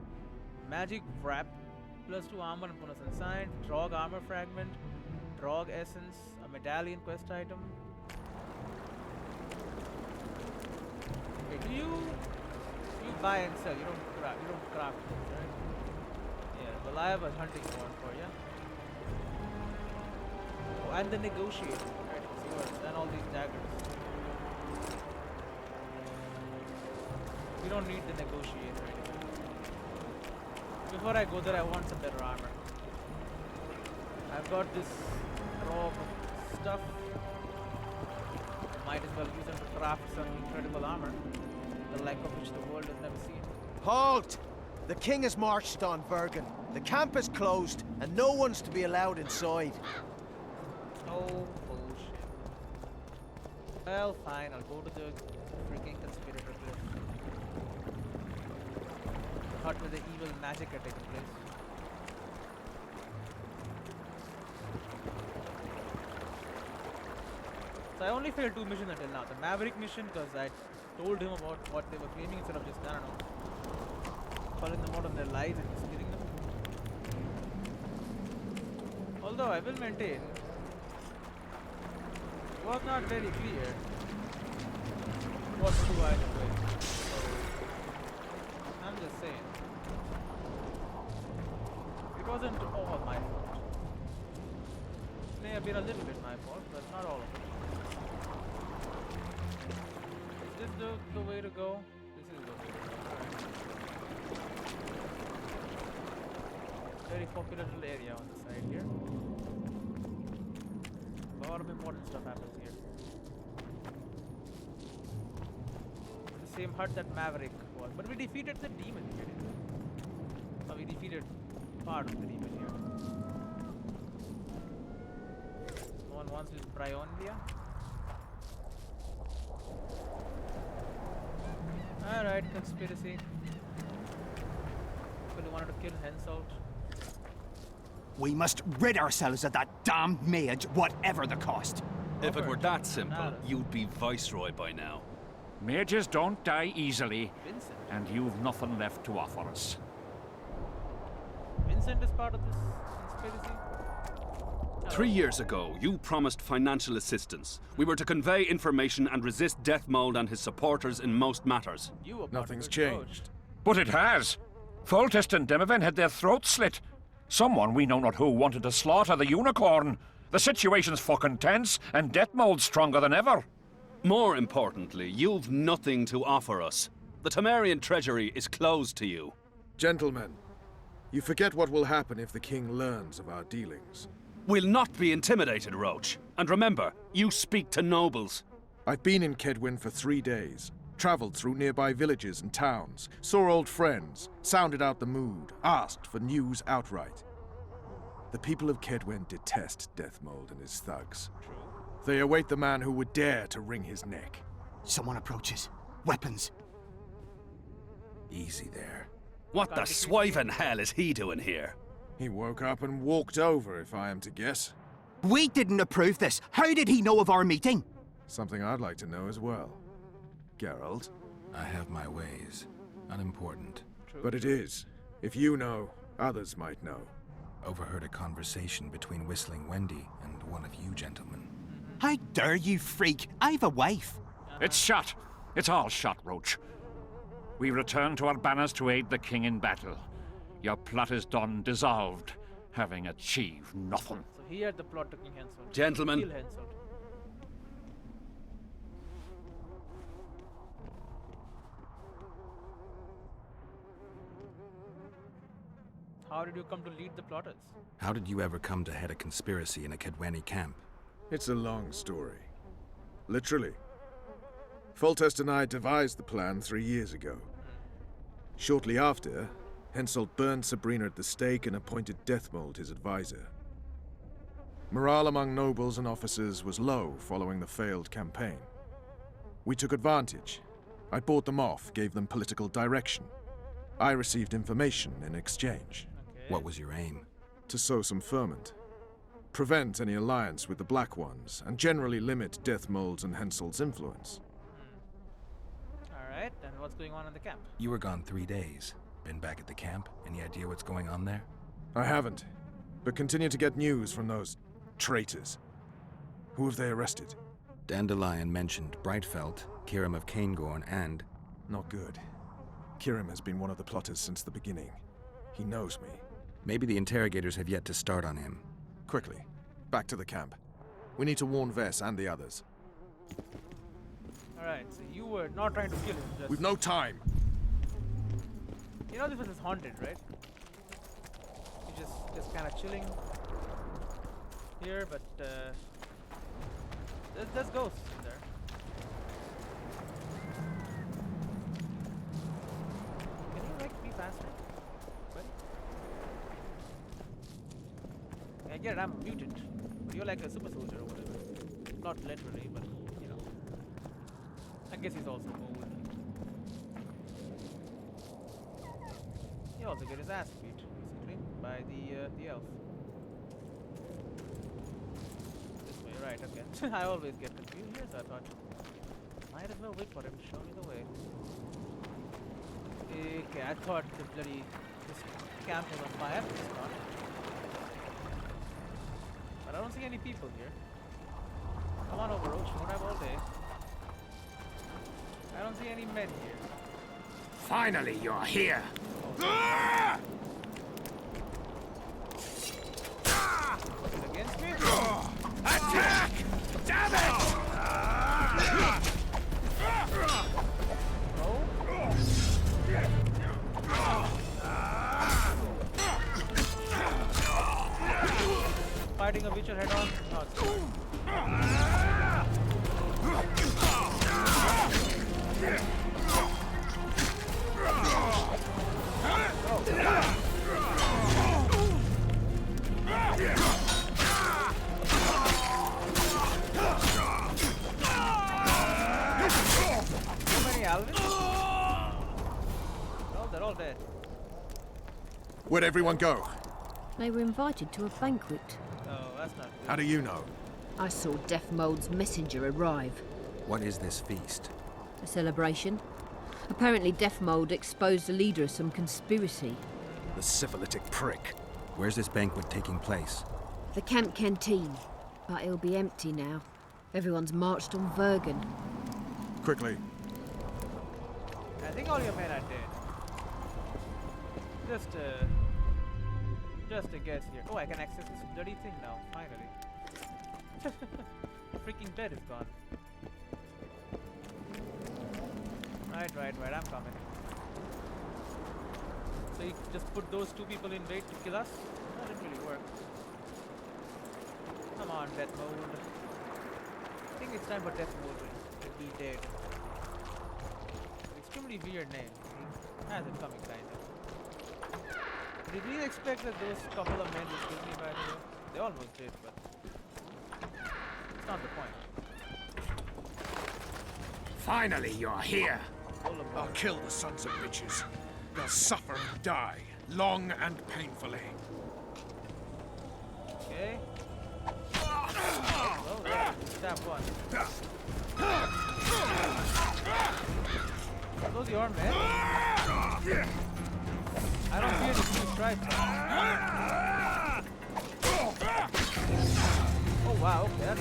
Magic wrap, plus 2 armor and bonus insight. Drog armor fragment. Drog essence, a medallion quest item. Okay, you buy and sell, you don't craft things, right? Yeah, well I have a hunting horn for you. Oh, and the negotiator, right? Swords and all these daggers. We don't need the negotiator anymore. Before I go there, I want some better armor. I've got this robe stuff. I might as well use them to craft some incredible armor, the like of which the world has never seen. Halt! The king has marched on Vergen. The camp is closed, and no one's to be allowed inside. Oh, bullshit. Well, fine, I'll go to the freaking conspirator cliff. The hut where the evil magic had taken place. So I only failed 2 missions until now. The Maverick mission, because I told him about what they were claiming instead of just, I don't know, calling them out on their lies and just killing them. Although I will maintain, it was not very clear what to do either way. I'm just saying. It wasn't all my fault. It may have been a little bit my fault, but not all of it. Is this the way to go? This is the way to go. Alright. Very popular little area on the side here. A lot of important stuff happens here. The same hut that Maverick was. But we defeated the demon here. Oh, we defeated part of the demon here. No one wants this Bryonia. Alright, conspiracy. People who wanted to kill Henselt. We must rid ourselves of that damned mage, whatever the cost. If it were that simple, you'd be Viceroy by now. Mages don't die easily, and you've nothing left to offer us. Vincent is part of this conspiracy? 3 years ago, you promised financial assistance. We were to convey information and resist Death Mold and his supporters in most matters. Nothing's changed. But it has. Foltest and Demoven had their throats slit. Someone we know not who wanted to slaughter the unicorn. The situation's fucking tense, and death mold's stronger than ever. More importantly, you've nothing to offer us. The Temerian treasury is closed to you. Gentlemen, you forget what will happen if the king learns of our dealings. We'll not be intimidated, Roach. And remember, you speak to nobles. I've been in Kedwin for 3 days. Traveled through nearby villages and towns, saw old friends, sounded out the mood, asked for news outright. The people of Kedwin detest Deathmold and his thugs. They await the man who would dare to wring his neck. Someone approaches. Weapons. Easy there. What the swiving hell is he doing here? He woke up and walked over, if I am to guess. We didn't approve this. How did he know of our meeting? Something I'd like to know as well. Geralt? I have my ways. Unimportant. But it is. If you know, others might know. Overheard a conversation between Whistling Wendy and one of you gentlemen. How dare you, freak? I've a wife. It's shut. It's all shut, Roach. We return to our banners to aid the king in battle. Your plot is done, dissolved, having achieved nothing. So he had the plot to King Henselt. Gentlemen. Kill Henselt. How did you come to lead the plotters? How did you ever come to head a conspiracy in a Kedweni camp? It's a long story. Literally. Foltest and I devised the plan 3 years ago. Shortly after, Henselt burned Sabrina at the stake and appointed Deathmold his advisor. Morale among nobles and officers was low following the failed campaign. We took advantage. I bought them off, gave them political direction. I received information in exchange. What was your aim? To sow some ferment. Prevent any alliance with the Black Ones, and generally limit Deathmold's and Henselt's influence. Alright, and what's going on in the camp? You were gone 3 days. Been back at the camp? Any idea what's going on there? I haven't, but continue to get news from those traitors. Who have they arrested? Dandelion mentioned Brightfelt, Kirim of Caingorn, and... Not good. Kirim has been one of the plotters since the beginning. He knows me. Maybe the interrogators have yet to start on him. Quickly, back to the camp. We need to warn Vess and the others. Alright, so you were not trying to kill him, just... We've no time! You know this place is haunted, right? You're just kind of chilling here, but there's ghosts in there. Can you like be faster? Buddy? I get it, I'm a mutant. But you're like a super soldier or whatever. Not literally, but you know. I guess he's also old. He also get his ass beat recently by the elf. This way, right? Okay. I always get confused here, so I thought might as well wait for him to show me the way. Okay, I thought this camp was on fire. It's not. But I don't see any people here. Come on over, Roach. You don't have all day. I don't see any men here. Finally, you're here. Against me? Attack! Damn it! Fighting a Witcher head on? No, it's so many Alvins? No, they're all dead. Where'd everyone go? They were invited to a banquet. Oh, that's not good. How do you know? I saw Deathmold's messenger arrive. What is this feast? A celebration. Apparently Deathmold exposed the leader of some conspiracy. The syphilitic prick. Where's this banquet taking place? The camp canteen. But it'll be empty now. Everyone's marched on Vergen. Quickly. I think all your men are dead. Just Just a guess here. Oh, I can access this bloody thing now, finally. The freaking bed is gone. Right, I'm coming. So you just put those two people in wait to kill us? That didn't really work. Come on, death mode. I think it's time for death mode to be dead. Extremely weird name. Has it coming, kinda. Did we expect that those couple of men would kill me, by the way? They almost did, but it's not the point. Finally, you're here. I'll kill the sons of bitches. They'll suffer and die, long and painfully. Okay. Well, stab one. Are those your men? I don't see any blue stripes. Oh wow, okay, that's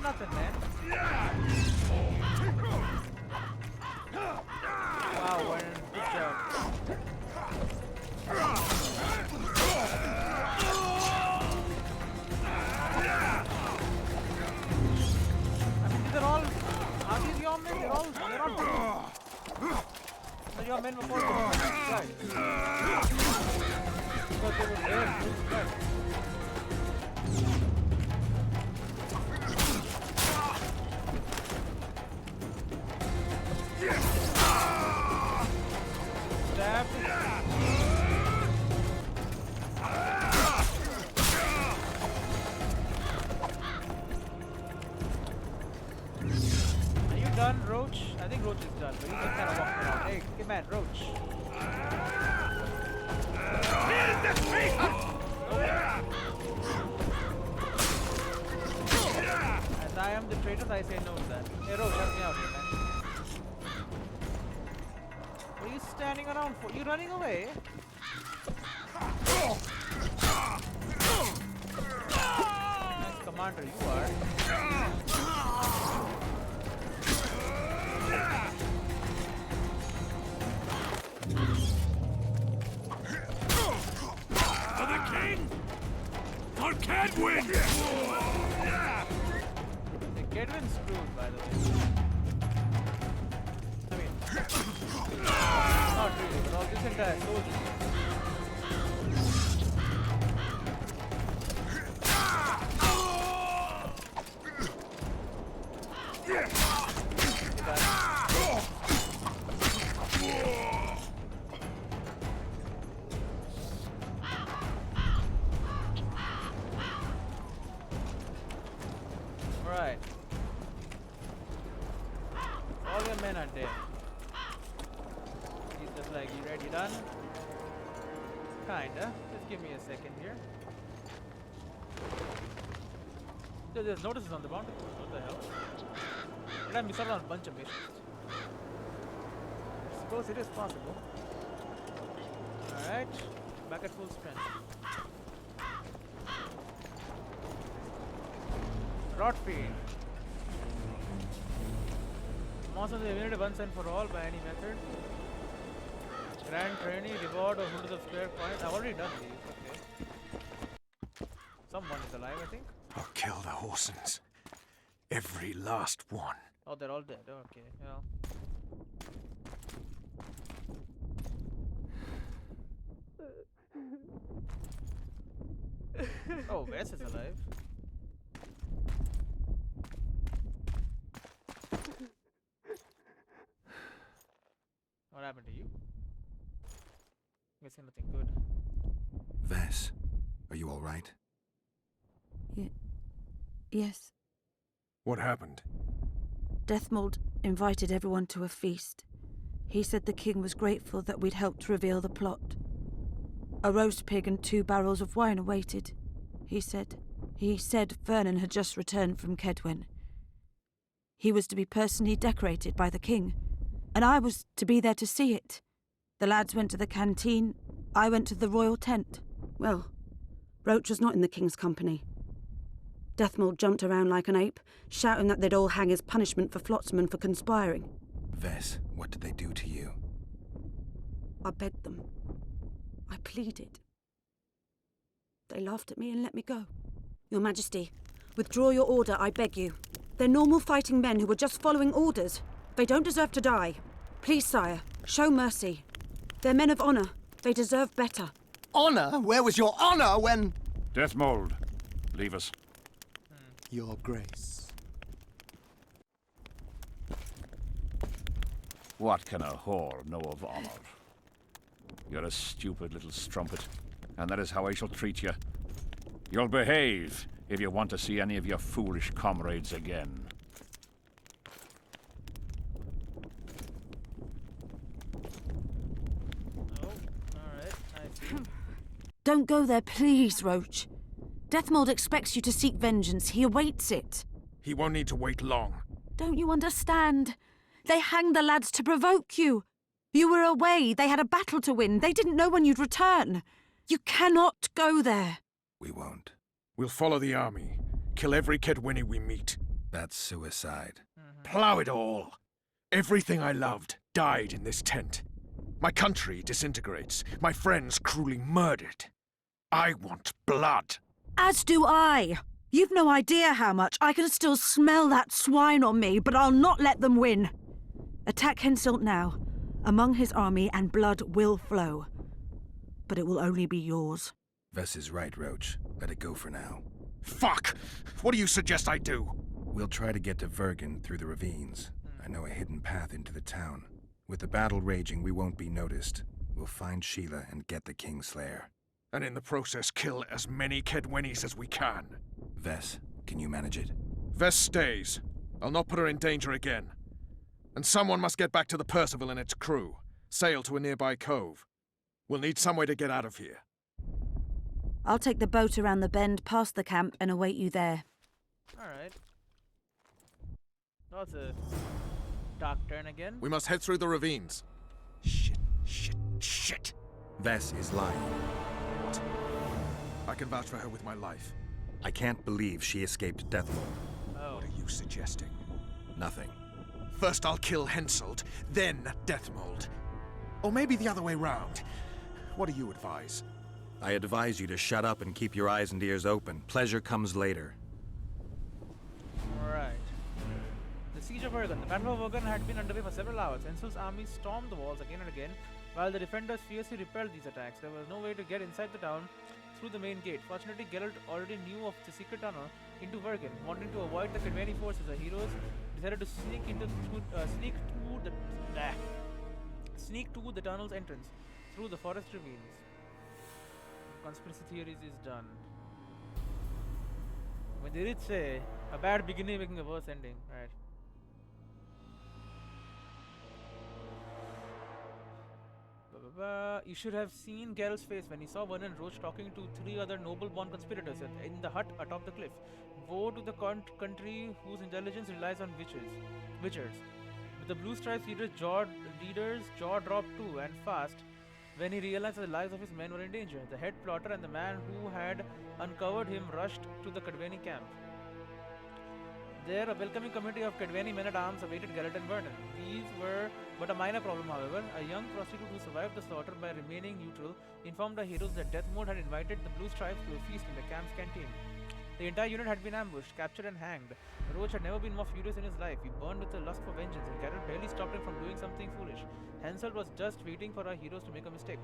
nothing, man. Wow, Warren, good job. I mean, these are all. Are these your men? They're all. So your men were forced to right. Because they were there. Right. Are you done, Roach? I think Roach is done, but he's just kind of walking around. Hey, come on, Roach. As I am the traitor, I say no to that. Hey, Roach, help me out here, man. What are you standing around for? You running away? Nice commander, you are. For the king! God can't win! The Gedwin's screwed, by the way. I mean, not really, but all this entire soldier. Alright. All your men are dead. He's just like, you ready, done? Kinda. Just give me a second here. There's notices on the boundary. What the hell? Did I miss out on a bunch of missions? I suppose it is possible. Alright. Back at full strength. Rot feed. Monsters are eliminated once and for all by any method. Grand trainee, reward of hundreds of square points. I've already done these, okay. Someone is alive, I think. I'll kill the Horsens. Every last one. Oh, they're all dead. Okay, well. Oh, Wes is alive. What happened to you? Guessing nothing good. Vess, are you all right? Yes. What happened? Deathmold invited everyone to a feast. He said the king was grateful that we'd helped reveal the plot. A roast pig and 2 barrels of wine awaited, he said. He said Vernon had just returned from Kedwen. He was to be personally decorated by the king, and I was to be there to see it. The lads went to the canteen, I went to the royal tent. Well, Roach was not in the king's company. Deathmold jumped around like an ape, shouting that they'd all hang as punishment for Flotsman for conspiring. Vess, what did they do to you? I begged them. I pleaded. They laughed at me and let me go. Your Majesty, withdraw your order, I beg you. They're normal fighting men who were just following orders. They don't deserve to die. Please, sire, show mercy. They're men of honor. They deserve better. Honor? Where was your honor when... Deathmold, leave us. Your Grace. What can a whore know of honor? You're a stupid little strumpet, and that is how I shall treat you. You'll behave if you want to see any of your foolish comrades again. Don't go there, please, Roach. Deathmold expects you to seek vengeance. He awaits it. He won't need to wait long. Don't you understand? They hanged the lads to provoke you. You were away. They had a battle to win. They didn't know when you'd return. You cannot go there. We won't. We'll follow the army. Kill every Kedwini we meet. That's suicide. Plough it all. Everything I loved died in this tent. My country disintegrates. My friends cruelly murdered. I want blood. As do I. You've no idea how much. I can still smell that swine on me, but I'll not let them win. Attack Henselt now, among his army, and blood will flow. But it will only be yours. Vess is right, Roach. Let it go for now. Fuck! What do you suggest I do? We'll try to get to Vergen through the ravines. I know a hidden path into the town. With the battle raging, we won't be noticed. We'll find Sheila and get the Kingslayer. And in the process kill as many Kedwenis as we can. Vess, can you manage it? Vess stays. I'll not put her in danger again. And someone must get back to the Percival and its crew. Sail to a nearby cove. We'll need some way to get out of here. I'll take the boat around the bend past the camp and await you there. Alright. That's a dark turn again. We must head through the ravines. Shit. Vess is lying. What? I can vouch for her with my life. I can't believe she escaped Deathmold. Oh. What are you suggesting? Nothing. First I'll kill Henselt, then Deathmold. Or maybe the other way round. What do you advise? I advise you to shut up and keep your eyes and ears open. Pleasure comes later. Alright. The siege of Vergen. The Battle of Vergen had been underway for several hours. Henselt's army stormed the walls again and again, while the defenders fiercely repelled these attacks. There was no way to get inside the town through the main gate. Fortunately, Geralt already knew of the secret tunnel into Vergen. Wanting to avoid the Kedwini forces, the heroes decided to sneak to the tunnel's entrance through the forest ravines. Conspiracy theories is done. When they did say a bad beginning making a worse ending, right? You should have seen Geralt's face when he saw Vernon Roach talking to 3 other noble-born conspirators in the hut atop the cliff. Woe to the country whose intelligence relies on witchers. With the Blue Stripes leader's jaw dropped too, and fast, when he realized that the lives of his men were in danger. The head plotter and the man who had uncovered him rushed to the Kedwini camp. There, a welcoming committee of Kedwini men-at-arms awaited Geralt and Vernon. These were but a minor problem, however. A young prostitute who survived the slaughter by remaining neutral informed our heroes that Deathmold had invited the Blue Stripes to a feast in the camp's canteen. The entire unit had been ambushed, captured and hanged. Roach had never been more furious in his life. He burned with a lust for vengeance, and Geralt barely stopped him from doing something foolish. Henselt was just waiting for our heroes to make a mistake.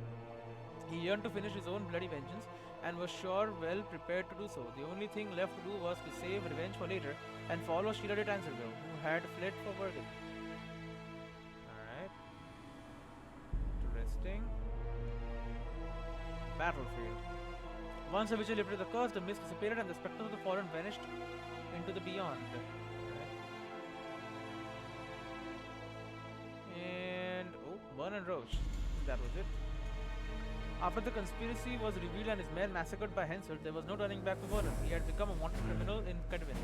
He yearned to finish his own bloody vengeance, and was sure well prepared to do so. The only thing left to do was to save revenge for later, and follow Sheila de Tanzerville, who had fled for Vergen. Alright. battlefield. Once the Witcher lifted the curse, the mist dissipated and the specters of the fallen vanished into the beyond. And oh, Vernon Roche. That was it. After the conspiracy was revealed and his men massacred by Henselt, there was no turning back for Vernon. He had become a wanted criminal in Kedwin.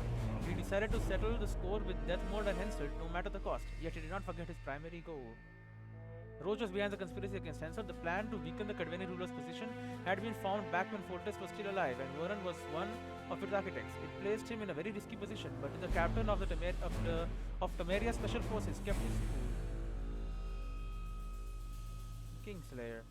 He decided to settle the score with Deathmold and Henselt, no matter the cost. Yet he did not forget his primary goal. Roche was behind the conspiracy against Henselt. The plan to weaken the Kedwini ruler's position had been found back when Fortress was still alive, and Vernon was one of its architects. It placed him in a very risky position, but the captain of Temeria Special Forces kept his cool. Kingslayer.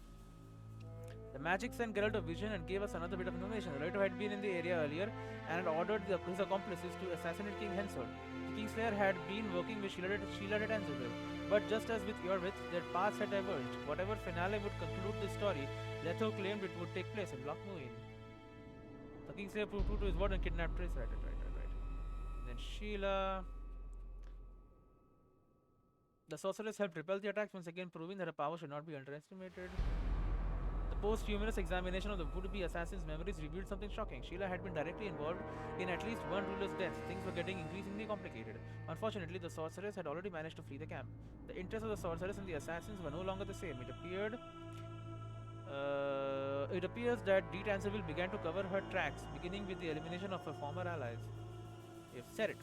The magic sent Geralt a vision and gave us another bit of information. The writer had been in the area earlier and had ordered his accomplices to assassinate King Henselt. The Kingslayer had been working with Sheila at Anzaville, but just as with Yorwith, their paths had diverged. Whatever finale would conclude the story, Letho claimed it would take place in Lochmuin. The Kingslayer proved true to his word and kidnapped Triss. Right. Then Sheila. The sorceress helped repel the attacks, once again proving that her power should not be underestimated. The posthumous examination of the would-be assassin's memories revealed something shocking. Sheila had been directly involved in at least one ruler's death. Things were getting increasingly complicated. Unfortunately, the sorceress had already managed to flee the camp. The interests of the sorceress and the assassins were no longer the same. It appears that Deet Anserville began to cover her tracks, beginning with the elimination of her former allies. You've said it.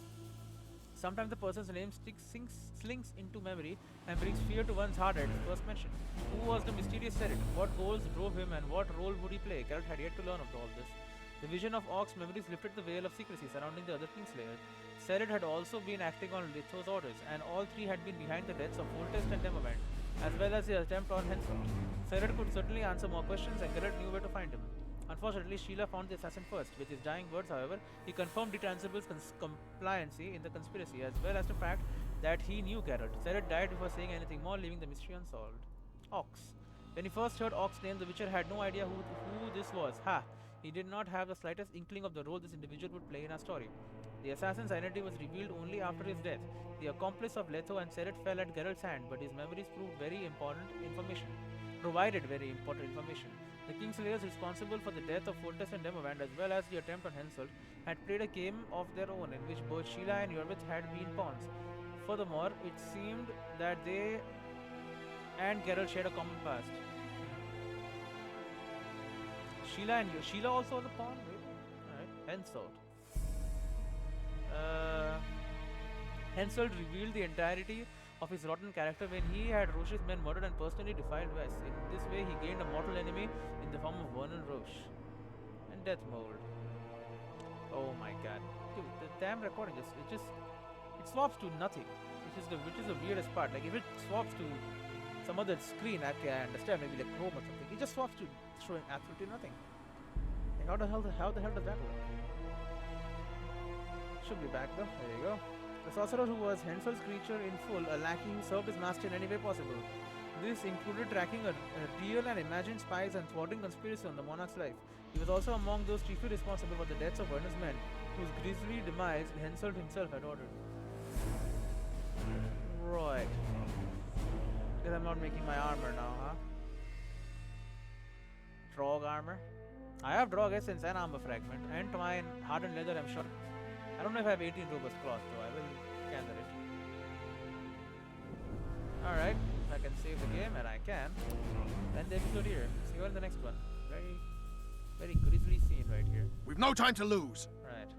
Sometimes the person's name slinks into memory and brings fear to one's heart at first mention. Who was the mysterious Serid? What goals drove him and what role would he play? Geralt had yet to learn of all this. The vision of Orc's memories lifted the veil of secrecy surrounding the other Kingslayer. Serid had also been acting on Litho's orders, and all three had been behind the deaths of Foltest and Demavend, as well as the attempt on Henselt. Serid could certainly answer more questions, and Geralt knew where to find him. Unfortunately, Sheila found the assassin first. With his dying words, however, he confirmed the Ansable's compliancy in the conspiracy, as well as the fact that he knew Geralt. Serid died before saying anything more, leaving the mystery unsolved. Ox. When he first heard Ox's name, the Witcher had no idea who this was. He did not have the slightest inkling of the role this individual would play in our story. The assassin's identity was revealed only after his death. The accomplice of Letho and Serid fell at Geralt's hand, but his memories provided very important information. The Kingslayers responsible for the death of Foltest and Demavend, as well as the attempt on Henselt, had played a game of their own in which both Sheila and Yorwith had been pawns. Furthermore, it seemed that they and Geralt shared a common past. Sheila also was a pawn? Alright, Henselt. Henselt revealed the entirety of his rotten character when he had Roche's men murdered and personally defiled West. In this way, he gained a mortal enemy in the form of Vernon Roche. And Deathmold. Oh my god. Dude, the damn recording it swaps to nothing. Which is the weirdest part. Like if it swaps to some other screen, I can understand, maybe like Chrome or something. It just swaps to showing absolutely nothing. Like how the hell does that work? Should be back though. There you go. The sorcerer who was Henselt's creature in full, a lackey who served his master in any way possible. This included tracking a real and imagined spies and thwarting conspiracy on the monarch's life. He was also among those chiefly responsible for the deaths of Vernon's men, whose grisly demise Henselt himself had ordered. Right. Guess I'm not making my armor now, huh? Drog armor. I have Drog Essence and Armor Fragment, and Twine, Hardened Leather, I'm sure. I don't know if I have 18 Robust Claws, though. I will gather it. Alright, I can save the game, and I can. End the episode here. See you in the next one. Very grisly scene right here. We've no time to lose. Right.